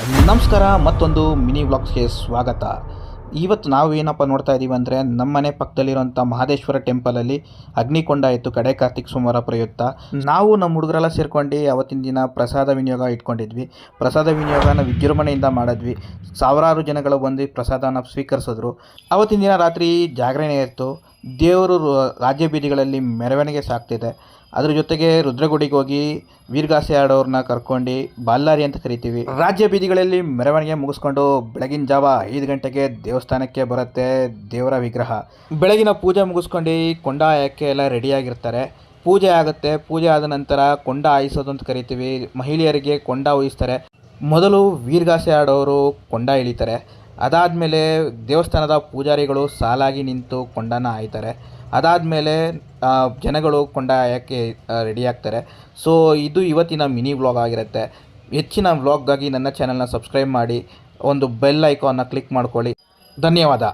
ನಮಸ್ಕಾರ, ಮತ್ತೊಂದು ಮಿನಿ ವ್ಲಾಗ್ಸ್ಗೆ ಸ್ವಾಗತ. ಇವತ್ತು ನಾವು ಏನಪ್ಪ ನೋಡ್ತಾ ಇದ್ದೀವಿ ಅಂದರೆ, ನಮ್ಮನೆ ಪಕ್ಕದಲ್ಲಿರುವಂಥ ಮಹದೇಶ್ವರ ಟೆಂಪಲಲ್ಲಿ ಅಗ್ನಿಕೊಂಡ ಇತ್ತು ಕಡೆ ಕಾರ್ತಿಕ್ ಸೋಮವಾರ ಪ್ರಯುಕ್ತ. ನಾವು ನಮ್ಮ ಹುಡುಗರೆಲ್ಲ ಸೇರ್ಕೊಂಡು ಅವತ್ತಿನ ದಿನ ಪ್ರಸಾದ ವಿನಿಯೋಗ ಇಟ್ಕೊಂಡಿದ್ವಿ. ಪ್ರಸಾದ ವಿನಿಯೋಗನ ವಿಜೃಂಭಣೆಯಿಂದ ಮಾಡಿದ್ವಿ. ಸಾವಿರಾರು ಜನಗಳು ಬಂದು ಪ್ರಸಾದನ ಸ್ವೀಕರಿಸಿದ್ರು. ಅವತ್ತಿನ ದಿನ ರಾತ್ರಿ ಜಾಗರಣೆ ಇತ್ತು. ದೇವರು ರಾಜ್ಯ ಬೀದಿಗಳಲ್ಲಿ ಮೆರವಣಿಗೆ ಸಾಗ್ತಿದೆ. ಅದ್ರ ಜೊತೆಗೆ ರುದ್ರಗುಡಿಗೆ ಹೋಗಿ ವೀರಗಾಸೆ ಆಡೋರನ್ನ ಕರ್ಕೊಂಡು ಬಾಲ್ಲಾರಿ ಅಂತ ಕರಿತೀವಿ. ರಾಜ್ಯ ಬೀದಿಗಳಲ್ಲಿ ಮೆರವಣಿಗೆ ಮುಗಿಸ್ಕೊಂಡು ಬೆಳಗಿನ ಜಾವ 5 ಗಂಟೆಗೆ ದೇವಸ್ಥಾನಕ್ಕೆ ಬರುತ್ತೆ ದೇವರ ವಿಗ್ರಹ. ಬೆಳಗಿನ ಪೂಜೆ ಮುಗಿಸ್ಕೊಂಡು ಕೊಂಡ ಹಾಯಕ್ಕೆ ಎಲ್ಲ ರೆಡಿಯಾಗಿರ್ತಾರೆ. ಪೂಜೆ ಆಗುತ್ತೆ. ಪೂಜೆ ಆದ ನಂತರ ಕೊಂಡ ಹಾಯಿಸೋದು ಅಂತ ಕರಿತೀವಿ. ಮಹಿಳೆಯರಿಗೆ ಕೊಂಡ ಹಾಯಿಸ್ತಾರೆ. ಮೊದಲು ವೀರಗಾಸೆ ಆಡೋರು ಕೊಂಡ ಇಳಿತಾರೆ. ಅದಾದಮೇಲೆ ದೇವಸ್ಥಾನದ ಪೂಜಾರಿಗಳು ಸಾಲಾಗಿ ನಿಂತು ಕೊಂಡನ ಹಾಯ್ತಾರೆ. ಅದಾದಮೇಲೆ ಜನಗಳು ಕೊಂಡ ಹಾಯಕ್ಕೆ ರೆಡಿ ಆಗ್ತಾರೆ. ಸೊ ಇದು ಇವತ್ತಿನ ಮಿನಿ ವ್ಲಾಗ್ ಆಗಿರುತ್ತೆ. ಹೆಚ್ಚಿನ ವ್ಲಾಗ್ಗಾಗಿ ನನ್ನ ಚಾನಲ್ನ ಸಬ್ಸ್ಕ್ರೈಬ್ ಮಾಡಿ, ಒಂದು ಬೆಲ್ ಐಕಾನ್ನ ಕ್ಲಿಕ್ ಮಾಡ್ಕೊಳ್ಳಿ. ಧನ್ಯವಾದ.